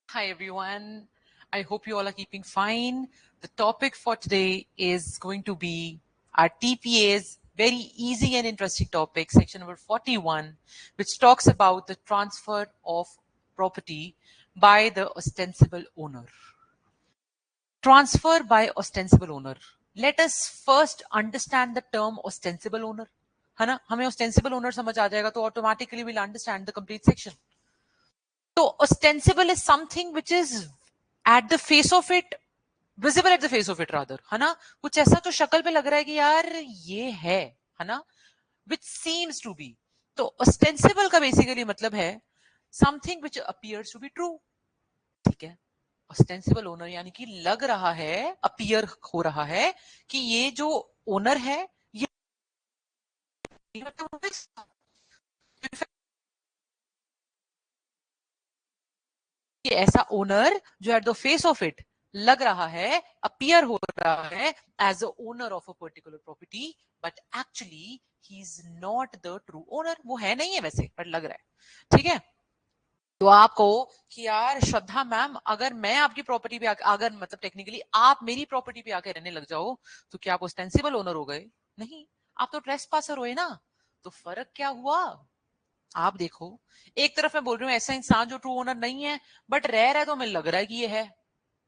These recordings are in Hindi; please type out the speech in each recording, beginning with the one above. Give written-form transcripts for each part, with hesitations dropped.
Hi everyone. I hope you all are keeping fine. The topic for today is going to be our TPA's very easy and interesting topic, section number 41, which talks about the transfer of property by the ostensible owner. Transfer by ostensible owner. Let us first understand the term ostensible owner. है ना, हमें ostensible owner समझ आ जाएगा तो automatically we'll understand the complete section. तो ostensible is something which is at the face of it, visible at the face of it rather, है ना, कुछ ऐसा जो शक्ल पे लग रहा है कि यार ये है ना, which seems to be. तो ostensible का basically मतलब है something which appears to be true. ठीक है, ostensible owner यानी कि लग रहा है, appear हो रहा है कि ये जो ओनर है ये ऐसा ओनर जो at the face of it लग रहा है, अपीयर हो रहा है as a owner of a particular property, but actually he is not the true owner. वो है नहीं है वैसे, बट लग रहा है. ठीक है, तो आप कहो कि यार श्रद्धा मैम, अगर मैं आपकी प्रॉपर्टी पे अगर मतलब टेक्निकली आप मेरी प्रॉपर्टी पे आके रहने लग जाओ तो क्या आप ओस्टेंसिबल ओनर हो गए? नहीं, आप तो ट्रेसपासर हुए ना. तो फर्क क्या हुआ? आप देखो, एक तरफ मैं बोल रही हूँ ऐसा इंसान जो ट्रू ओनर नहीं है बट रह रहा है तो हमें लग रहा है कि ये है,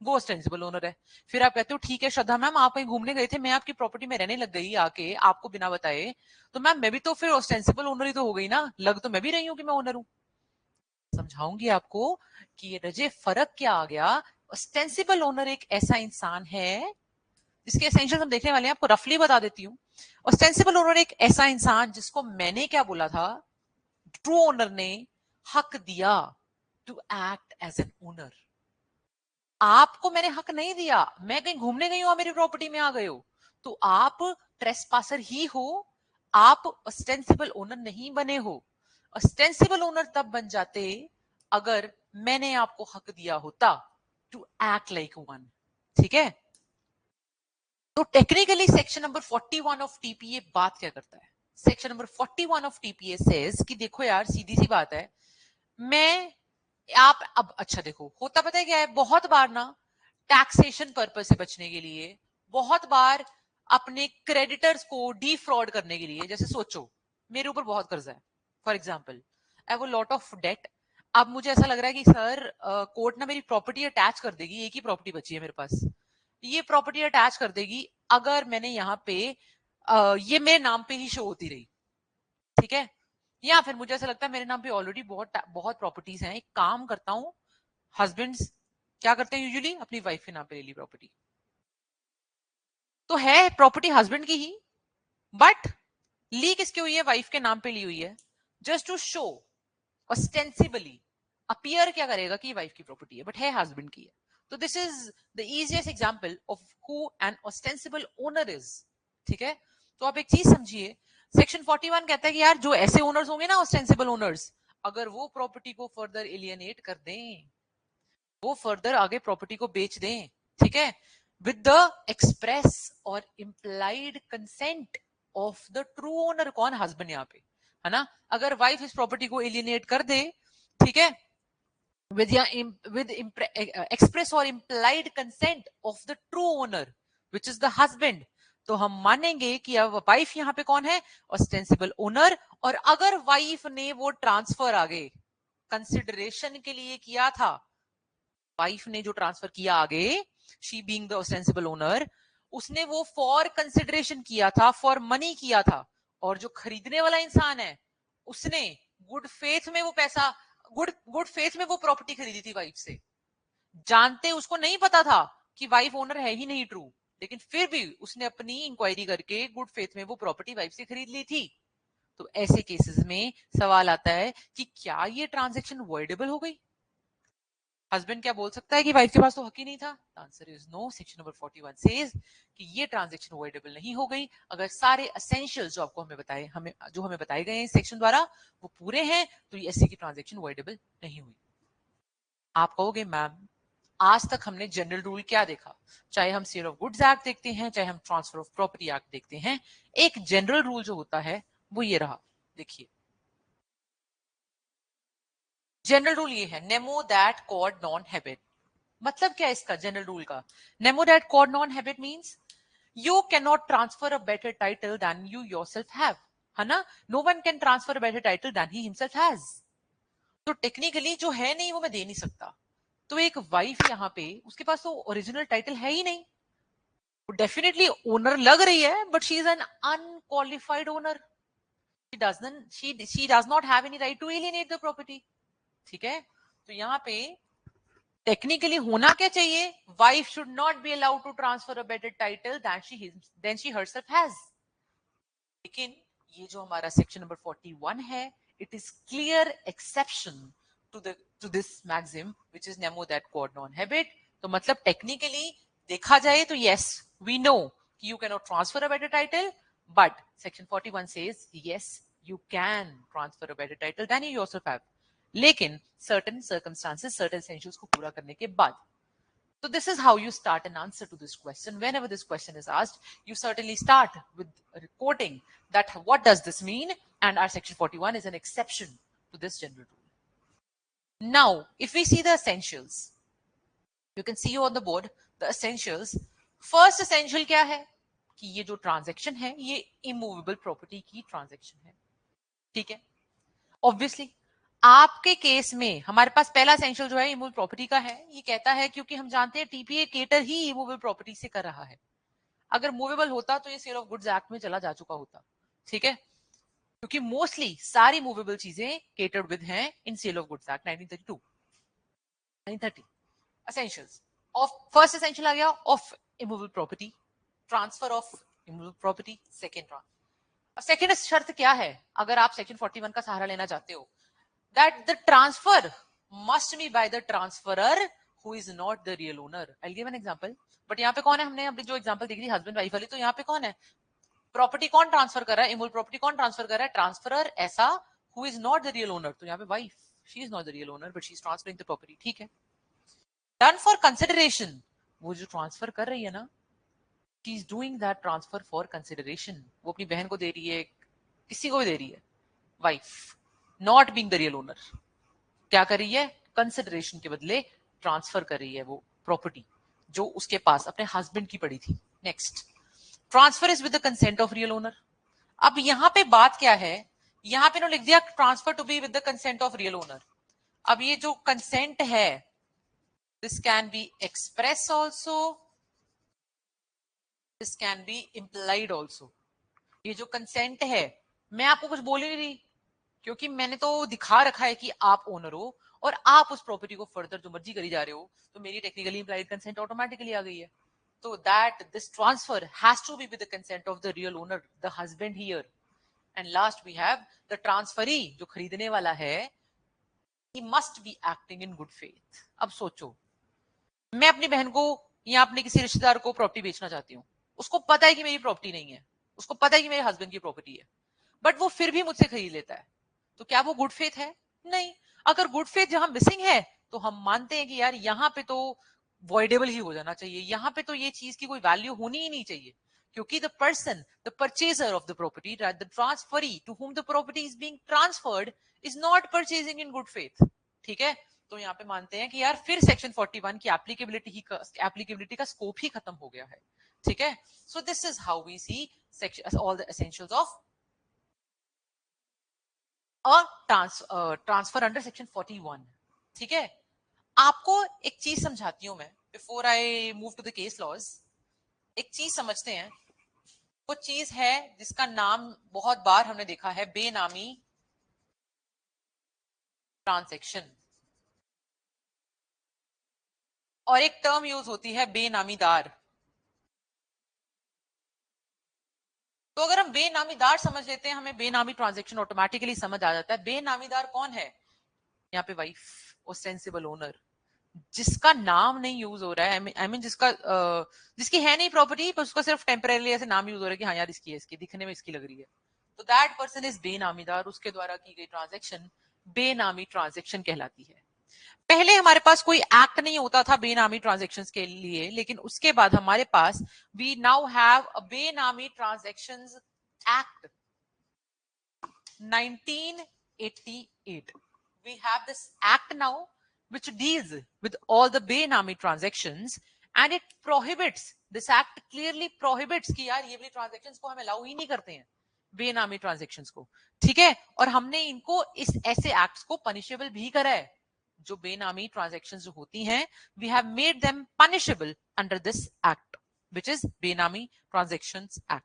वो ऑस्टेंसिबल ओनर है. फिर आप कहते हो ठीक है श्रद्धा मैम, आप कहीं घूमने गए थे, मैं आपकी प्रॉपर्टी में रहने लग गई आके आपको बिना बताए, तो मैम मैं भी तो फिर ऑस्टेंसिबल ओनर ही तो हो गई ना, लग तो मैं भी रही हूँ कि मैं ओनर हूँ. समझाऊंगी आपको कि ये रजे फर्क क्या आ गया. ऑस्टेंसिबल ओनर एक ऐसा इंसान है जिसके एसेंशियल्स हम देखने वाले हैं, आपको रफली बता देती हूँ. ऑस्टेंसिबल ओनर एक ऐसा इंसान जिसको मैंने क्या बोला था, ट्रू ओनर ने हक दिया to act as an owner. आपको मैंने हक नहीं दिया, मैं कहीं घूमने गई हूं, मेरी प्रॉपर्टी में आ गए हो, तो आप ट्रेसपासर ही हो, आप ऑस्टेंसिबल ओनर नहीं बने हो. ऑस्टेंसिबल ओनर तब बन जाते अगर मैंने आपको हक दिया होता टू एक्ट लाइक वन. ठीक है, तो technically section number 41 of TPA बात क्या करता है? Section number 41 of TPA says कि देखो यार, सीधी सी बात है, मैं आप अब अच्छा देखो, होता पता है क्या है, बहुत बार ना टैक्सेशन पर्पस से बचने के लिए, बहुत बार अपने क्रेडिटर्स को डिफ्रॉड करने के लिए, जैसे सोचो मेरे ऊपर बहुत कर्जा है, for example I have a lot of debt. अब मुझे ऐसा लग रहा है कि सर कोर्ट ना मेरी प्रॉपर्टी अटैच कर देगी, एक ही प्रॉपर्टी बची है मेरे पास, ये प्रॉपर्टी अटैच कर देगी अगर मैंने यहाँ पे ये मेरे नाम पे ही शो होती रही. ठीक है, या फिर मुझे ऐसा लगता है मेरे नाम पे ऑलरेडी बहुत बहुत प्रॉपर्टीज हैं, एक काम करता हूं, हस्बैंड्स क्या करते हैं यूजुअली, अपनी वाइफ के नाम पे ले ली प्रॉपर्टी, तो है प्रॉपर्टी हस्बैंड की ही, बट ली किसकी हुई है? वाइफ के नाम पे ली हुई है, just to show ostensibly, appear क्या करेगा कि वाइफ की प्रॉपर्टी है बट है हस्बैंड की है. तो this is the easiest example of who an ostensible owner is. ठीक है, तो आप एक चीज समझिए, सेक्शन 41 कहता है कि यार जो ऐसे ओनर्स होंगे ना, ऑस्टेंसिबल ओनर्स, अगर वो प्रॉपर्टी को फर्दर एलियनेट कर दें, वो फर्दर आगे प्रॉपर्टी को बेच दें, ठीक है, विद द एक्सप्रेस और implied consent of the true owner. कौन? हस्बैंड यहाँ पे, है ना. अगर वाइफ इस प्रॉपर्टी को एलियनेट कर दे, ठीक है, with या with express or implied consent of the true owner which is the husband, तो हम मानेंगे कि अब वाइफ यहाँ पे कौन है? Ostensible owner. और अगर वाइफ ने वो ट्रांसफर आगे कंसिडरेशन के लिए किया था, वाइफ ने जो ट्रांसफर किया आगे, she being the ostensible owner, उसने वो फॉर कंसिडरेशन किया था, फॉर मनी किया था, और जो खरीदने वाला इंसान है उसने गुड फेथ में वो पैसा, गुड फेथ में वो प्रॉपर्टी खरीदी थी वाइफ से, जानते उसको नहीं पता था कि वाइफ ओनर है ही नहीं ट्रू, लेकिन फिर भी उसने अपनी इंक्वायरी करके गुड फेथ में वो प्रॉपर्टी वाइफ से खरीद ली थी. तो ऐसे केसेस में सवाल आता है कि क्या ये ट्रांजेक्शन वॉइडेबल हो गई? हस्बैंड क्या बोल सकता है कि वाइफ के पास तो हक ही नहीं था? Answer is no. Section number 41 says कि ये ट्रांजैक्शन अवॉइडेबल नहीं हो गई अगर सारे एसेंशियल्स जो आपको हमें बताए गए हैं सेक्शन द्वारा वो पूरे हैं, तो ये ऐसी की ट्रांजैक्शन अवॉइडेबल नहीं हुई. आप कहोगे मैम, आज तक हमने जनरल रूल क्या देखा, चाहे हम सेल ऑफ गुड्स एक्ट देखते हैं, चाहे हम ट्रांसफर ऑफ प्रॉपर्टी एक्ट देखते हैं, एक जनरल रूल जो होता है वो ये रहा. देखिए, जनरल रूल ये है, nemo dat quod non habet. मतलब क्या है इसका जनरल रूल का? Nemo dat quod non habet means you cannot transfer a better title than you yourself have, है ना? No one can transfer a better title than he himself has. तो टेक्निकली जो है नहीं वो मैं दे नहीं सकता। तो एक वाइफ यहाँ पे उसके पास तो ओरिजिनल टाइटल है ही नहीं, डेफिनेटली ओनर लग रही है but she is an unqualified owner. she does not have any right to alienate the property। ठीक है, तो यहाँ पे टेक्निकली होना क्या चाहिए? Wife should not be allowed to transfer a better title than she herself has. लेकिन ये जो हमारा सेक्शन नंबर 41 है, it is clear exception to this maxim which is nemo dat quod non habet. तो मतलब टेक्निकली देखा जाए तो yes we know you can not transfer a better title, but section 41 says yes you can transfer a better title than you yourself have, लेकिन सर्टेन सर्कमस्टांसेस, सर्टेन एसेंशियल्स को पूरा करने के बाद। So this is how you start an answer to this question. Whenever this question is asked, you certainly start with quoting that what does this mean, and our section 41 is an exception to this general rule. Now, if we see the essentials, you can see on the board the essentials. First essential क्या है? कि ये जो transaction है ये immovable property की transaction है। ठीक है, obviously आपके केस में हमारे पास पहला एसेंशियल जो है इमूवेबल प्रॉपर्टी का है। ये कहता है क्योंकि हम जानते हैं टीपीए केटर ही इमूवेबल प्रॉपर्टी से कर रहा है। अगर मूवेबल होता तो ये सेल ऑफ गुड्स एक्ट में चला जा चुका होता। ठीक है, क्योंकि मोस्टली सारी मूवेबल चीजें केटर्ड विद हैं in sale of goods act 1932 1930। Essentials of first essential आ गया of immovable property, transfer of immovable property. Second शर्त क्या है अगर आप सेक्शन 41 का सहारा लेना चाहते हो? That the transfer must be by the transferor who is not the real owner. I'll give an example. But यहाँ पे कौन है? हमने अभी जो एग्जांपल देखी थी हस्बैंड वाइफ वाली, तो यहाँ पे कौन है? प्रॉपर्टी कौन ट्रांसफर कर रहा है? इमूवेबल प्रॉपर्टी कौन ट्रांसफर कर रहा है? ट्रांसफरर ऐसा who is not the real owner। तो यहाँ पे wife, she is not the real owner but she is transferring the property। ठीक है, done for consideration। वो जो ट्रांसफर कर रही है ना, she is doing that transfer for consideration। वो अपनी बहन को दे रही है, किसी को भी दे रही है, wife not being the real owner. क्या कर रही है? कंसिडरेशन के बदले ट्रांसफर कर रही है वो प्रॉपर्टी जो उसके पास अपने हस्बैंड की पड़ी थी। Next, transfer is with the consent of real owner. अब यहां पे बात क्या है? यहां पे लिख दिया transfer to be with the consent of real owner. अब ये जो कंसेंट है this can be express also, this can be implied also. ये जो कंसेंट है, मैं आपको कुछ बोल ही नहीं रही क्योंकि मैंने तो दिखा रखा है कि आप ओनर हो और आप उस प्रॉपर्टी को फर्दर जो मर्जी करी जा रहे हो, तो मेरी टेक्निकली इंप्लाइड कंसेंट ऑटोमेटिकली आ गई है। तो that this transfer has to be with the consent of the real owner, the husband here. And last we have the transferee, जो खरीदने वाला है, he must be acting in good faith. अब सोचो, मैं अपनी बहन को या अपने किसी रिश्तेदार को प्रॉपर्टी बेचना चाहती हूँ, उसको पता है कि मेरी प्रॉपर्टी नहीं है, उसको पता है कि मेरे हस्बैंड की प्रॉपर्टी है, बट वो फिर भी मुझसे खरीद लेता है, तो क्या वो गुड फेथ है? नहीं। अगर गुड फेथ जहां मिसिंग है तो हम मानते हैं कि यार यहाँ पे तो वॉइडेबल ही हो जाना चाहिए, यहाँ पे तो ये चीज की कोई वैल्यू होनी ही नहीं चाहिए, क्योंकि the person, the purchaser of the property, the transferee to whom the property is being transferred is not purchasing in good faith. ठीक है, तो यहाँ पे मानते हैं कि यार फिर सेक्शन 41 की एप्लीकेबिलिटी का स्कोप ही खत्म हो गया है। ठीक है, so this is how we see section all the essentials of transfer under section 41। ठीक है, आपको एक चीज समझाती हूं मैं before I move to the case laws. एक चीज समझते हैं, वो चीज है जिसका नाम बहुत बार हमने देखा है, बेनामी ट्रांजैक्शन, और एक टर्म यूज होती है बेनामीदार। तो अगर हम बेनामीदार समझ लेते हैं, हमें बेनामी ट्रांजैक्शन ऑटोमेटिकली समझ आ जाता है। बेनामीदार कौन है? यहाँ पे वाइफ, ओस्टेंसिबल ओनर, जिसका नाम नहीं यूज हो रहा है, आई मीन जिसकी है नहीं प्रॉपर्टी पर उसका सिर्फ टेम्परेली ऐसे नाम यूज हो रहा है कि हाँ यार इसकी है, इसकी दिखने में इसकी लग रही है, तो दैट पर्सन इज बेनामीदार। उसके द्वारा की गई ट्रांजैक्शन बेनामी ट्रांजैक्शन कहलाती है। पहले हमारे पास कोई एक्ट नहीं होता था बेनामी ट्रांजैक्शंस के लिए, लेकिन उसके बाद हमारे पास वी नाउ हैव अ बेनामी transactions act 1988। we have this act now which deals with all the बेनामी transactions and it prohibits, this act clearly prohibits कि यार ये वाली transactions को हम allow ही नहीं करते हैं, बेनामी transactions को, ठीक है। और हमने इनको इस ऐसे acts को punishable भी करा है, जो बेनामी transactions जो होती हैं, we have made them punishable under this act which is बेनामी transactions act.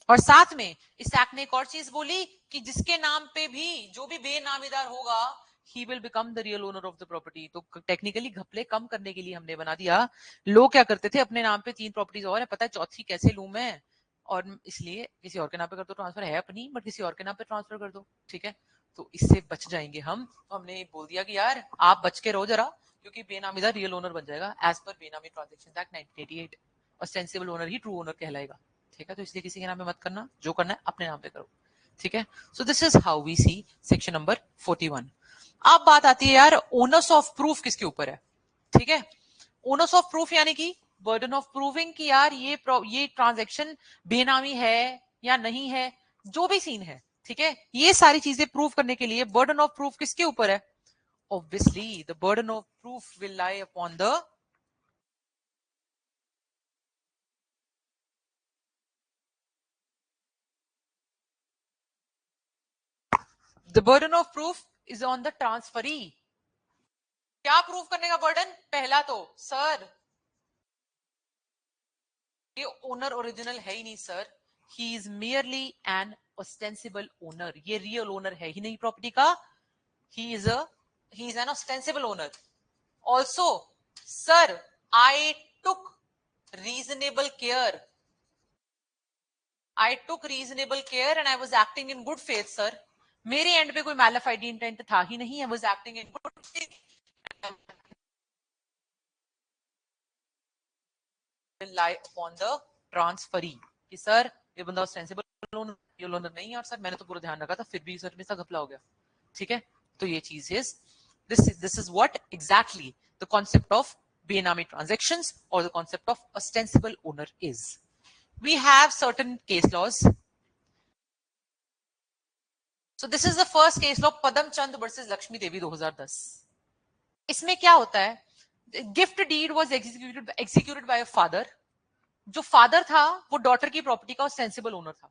और साथ में इस एक्ट ने एक और चीज बोली कि जिसके नाम पे भी जो भी बेनामीदार होगा he will become the real owner of the property. तो टेक्निकली घपले कम करने के लिए हमने बना दिया। लोग क्या करते थे, अपने नाम पे 3 प्रॉपर्टीज और है, पता है चौथी कैसे लूं मैं, और इसलिए किसी और के नाम पे कर दो, ट्रांसफर है अपनी बट किसी और के नाम पे ट्रांसफर कर दो, ठीक है। तो इससे बच जाएंगे हम। तो हमने बोल दिया कि यार आप बच के रहो जरा, क्योंकि बेनामीदार रियल ओनर बन जाएगा एज पर बेनामी ट्रांजेक्शन एक्ट 1988, और सेंसिबल ओनर ही ट्रू ओनर कहलाएगा, ठीक है। तो इसलिए किसी के नाम पे मत करना, जो करना है अपने नाम पे करो, ठीक है। So this is how we see section number 41। अब बात आती है यार ओनर्स ऑफ प्रूफ किसके ऊपर है, ठीक है। ओनर्स ऑफ प्रूफ यानी कि बर्डन ऑफ प्रूविंग कि यार ये ट्रांजैक्शन बेनामी है या नहीं है, जो भी सीन है, ठीक है। ये सारी चीजें प्रूव करने के लिए बर्डन ऑफ प्रूफ किसके ऊपर है? Obviously the burden of proof will lie upon the burden of proof is on the transferee. क्या प्रूफ करने का बर्डन? पहला तो सर ये ओनर ओरिजिनल है ही नहीं sir, he is merely an ostensible owner, ये रियल ओनर है ही नहीं प्रॉपर्टी का, he is an ostensible owner. Also, sir, I took reasonable care. I took reasonable care and I was acting in good faith, sir. मेरे एंड पे कोई मैलिफाइड इंटेंट था ही नहीं, I was acting in good faith. Lie upon the transferee कि सर ये बंदा ostensible ओनर नहीं है, और सर मैंने तो पूरा ध्यान रखा था, फिर भी सर मेरे साथ घपला हो गया, ठीक है। तो ये चीज है, this is what exactly the concept of Benami transactions or the concept of ostensible owner is. We have certain case laws. So this is the first case law, Padam Chand versus Lakshmi Devi 2010. इसमें क्या होता है, gift deed was executed by a father. जो फादर था वो डॉटर की प्रॉपर्टी का सेंसिबल ओनर था,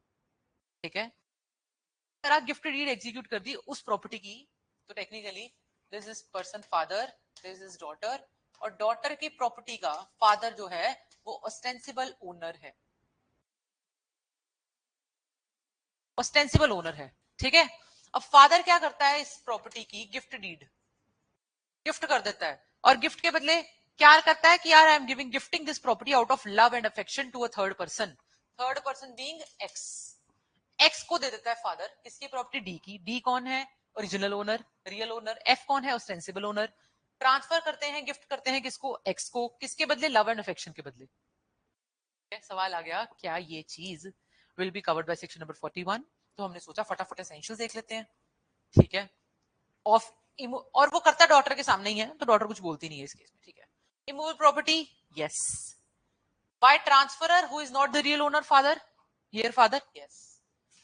ठीक है। अगर आप गिफ्ट डीड एग्जीक्यूट कर दी उस प्रॉपर्टी की, तो technically this is person father, this is daughter, और डॉटर की प्रॉपर्टी का फादर जो है वो ऑस्टेंसिबल ओनर है, ऑस्टेंसिबल ओनर है, ठीक है। अब फादर क्या करता है, इस प्रॉपर्टी की गिफ्ट डीड गिफ्ट कर देता है, और गिफ्ट के बदले क्या करता है कि यार I am gifting this property out of love and affection to a third person being X. X को दे देता है फादर, किसकी प्रॉपर्टी? डी की। डी कौन है? Original owner, real owner. F कौन है? Ostensible owner. ट्रांसफर करते हैं, गिफ्ट करते हैं किसको? एक्स को। किसके बदले? लव एंड अफेक्शन के बदले। सवाल आ गया, क्या ये चीज will be covered by section number 41? तो हमने सोचा फटाफट एसेंशियल देख लेते हैं, ठीक है। ऑफ और वो करता डॉटर के सामने ही है, तो डॉटर कुछ बोलती नहीं है इस केस में, ठीक है। Immovable property, yes. By transferor who is not the real owner, father, here father, yes.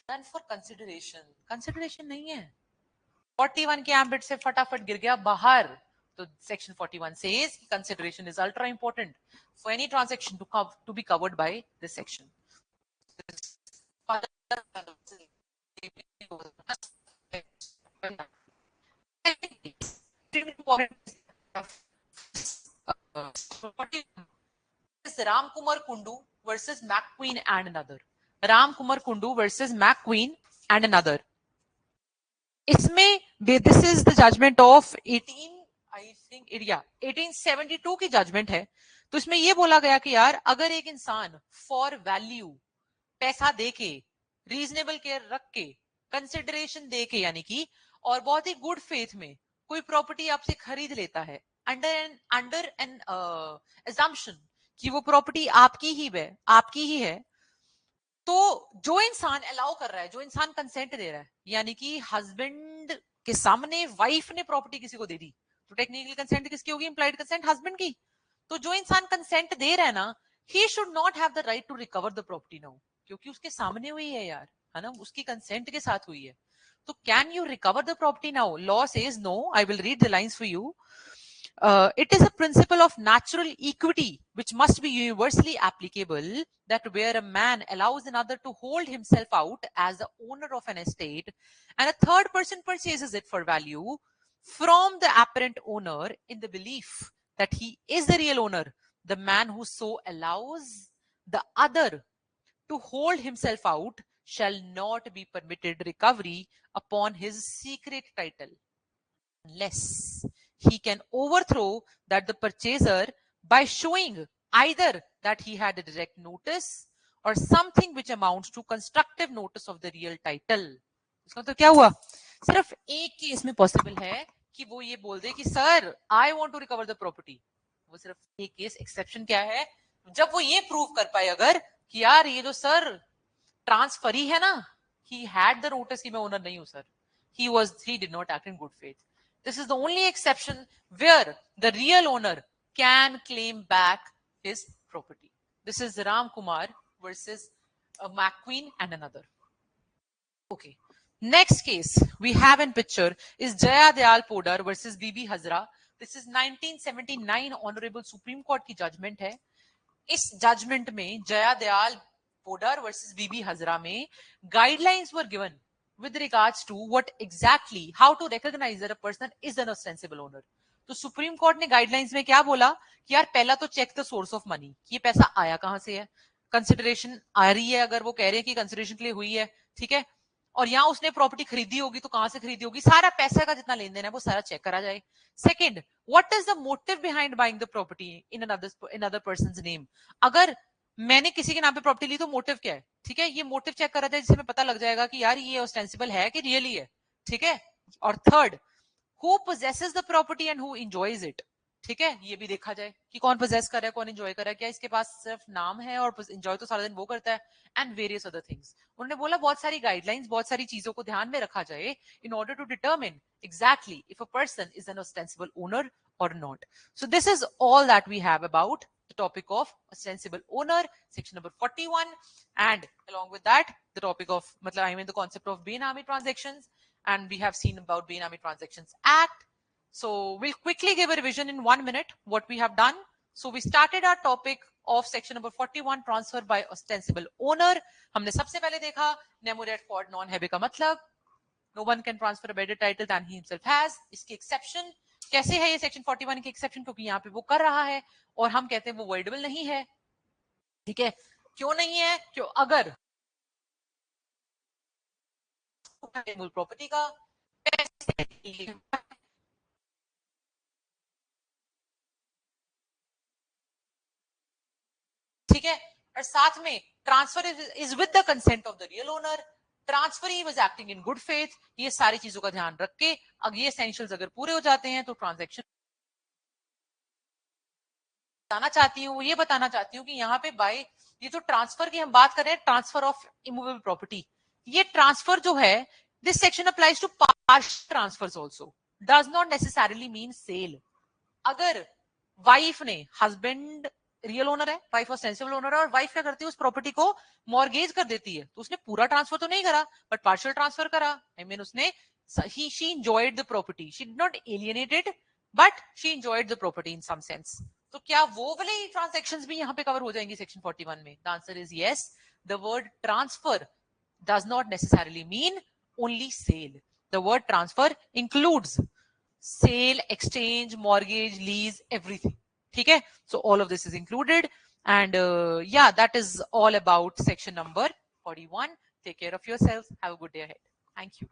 And for consideration नहीं है, 41 के एम्बिट से फटाफट गिर गया बाहर। तो section 41 says consideration is ultra important for any transaction to be covered by this section. Ram Kumar Kundu versus McQueen and another. Ram Kumar Kundu versus McQueen and another. इसमें this is the judgement of 1872 की जजमेंट है। तो इसमें यह बोला गया कि यार अगर एक इंसान फॉर वैल्यू पैसा दे के, रीजनेबल केयर रख के, कंसिडरेशन दे के, यानी कि और बहुत ही गुड फेथ में कोई प्रॉपर्टी आपसे खरीद लेता है अंडर एन assumption कि वो प्रॉपर्टी आपकी ही है, तो जो इंसान अलाउ कर रहा है, जो इंसान कंसेंट दे रहा है, यानी कि हस्बैंड के सामने वाइफ ने प्रॉपर्टी किसी को दे दी, तो टेक्निकल कंसेंट किसकी होगी? इंप्लाइड कंसेंट हस्बैंड की। तो जो इंसान कंसेंट दे रहा है ना, he should not have the right to recover the property now, क्योंकि उसके सामने हुई है यार, है ना, उसकी कंसेंट के साथ हुई है. तो can you recover the property now? Law says no. I will read the lines for you. It is a principle of natural equity which must be universally applicable, that where a man allows another to hold himself out as the owner of an estate and a third person purchases it for value from the apparent owner in the belief that he is the real owner, the man who so allows the other to hold himself out shall not be permitted recovery upon his secret title unless he can overthrow that the purchaser by showing either that he had a direct notice or something which amounts to constructive notice of the real title. इसका तो क्या हुआ? सिर्फ एक केस में पॉसिबल है कि वो ये बोल दे कि sir I want to recover the property. वो सिर्फ एक केस. एक्सेप्शन क्या है? जब वो ये प्रूव कर पाए अगर कि यार ये जो सर ट्रांसफर ही है ना, he had the notice कि मैं ओनर नहीं हूं sir, he did not act in good faith. This is the only exception where the real owner can claim back his property. This is Ram Kumar versus McQueen and another. Okay. Next case we have in picture is Jaya Dayal Podar versus Bibi Hazra. This is 1979 Honorable Supreme Court की judgment है. इस judgment में Jaya Dayal Podar versus Bibi Hazra में guidelines were given with regards to what exactly, how to recognize that a person is an ostensible owner. तो सुप्रीम कोर्ट ने गाइडलाइंस में क्या बोला कि यार पहला तो check the source of money, ये पैसा आया कहां से है, कंसिडरेशन आ रही है, अगर वो कह रहे हैं कि कंसिडरेशन के लिए हुई है, ठीक है, और यहाँ उसने प्रॉपर्टी खरीदी होगी तो कहां से खरीदी होगी, सारा पैसा का जितना लेन देन है वो सारा चेक करा जाए. Second, what is the motive behind buying the property in other persons name. अगर मैंने किसी के नाम पे प्रॉपर्टी ली तो मोटिव क्या है, ठीक है, ये मोटिव चेक करा जाए जिससे हमें पता लग जाएगा कि यार ये ऑस्टेंसिबल है कि रियली है, ठीक है. और third, who possesses the property and who enjoys it, ठीक है, ये भी देखा जाए कि कौन पोजेस कर रहा है, कौन एंजॉय कर रहा है, क्या इसके पास सिर्फ नाम है और एंजॉय तो सारा दिन वो करता है, एंड वेरियस अदर थिंग्स. उन्होंने बोला बहुत सारी गाइडलाइंस, बहुत सारी चीजों को ध्यान में रखा जाए in order to determine exactly if a person is an ostensible owner or not. So this is all that we have about the topic of ostensible owner, section number 41, and along with that the topic of the concept of Bain-Ami transactions, and we have seen about Bain-Ami Transactions Act. So we'll quickly give a revision in 1 minute what we have done. So we started our topic of section number 41, transfer by ostensible owner. हमने सबसे पहले देखा Nemoret Ford non-habe का मतलब no one can transfer a better title than he himself has. इसकी exception कैसे है, ये section 41 की exception, क्योंकि यहाँ पे वो कर रहा है और हम कहते हैं वो voidable नहीं है, ठीक है. क्यों नहीं है? क्यों? अगर मूल प्रॉपर्टी का ठीक है, और साथ में transfer is with the consent of the real owner, transfer he was acting in good faith. ये सारी चीजों का ध्यान रख के अगर ये एसेंशियल्स अगर पूरे हो जाते हैं तो ट्रांजैक्शन बताना चाहती हूँ, ये बताना चाहती हूँ कि यहाँ पे बाय ये जो ट्रांसफर की हम बात कर रहे हैं, ट्रांसफर ऑफ इमूवेबल प्रॉपर्टी, ये ट्रांसफर जो है this section applies to partial transfers also, does not necessarily mean sale. अगर वाइफ ने, हस्बैंड रियल ओनर है, वाइफ ऑस्टेंसिबल ओनर है, और वाइफ क्या करती है उस प्रॉपर्टी को मॉर्गेज कर देती है, तो उसने पूरा ट्रांसफर तो नहीं करा बट पार्शियल ट्रांसफर करा. आई मीन उसने she enjoyed the property, she did not alienate it but she enjoyed the property in some sense. तो क्या वो वाले ट्रांजैक्शंस भी यहाँ पे कवर हो जाएंगी सेक्शन 41 में? The answer is yes. The word transfer does not necessarily mean only sale. The word transfer includes sale, exchange, mortgage, lease, everything. ठीक है, so all of this is included, and yeah, that is all about section number 41. Take care of yourselves. Have a good day ahead. Thank you.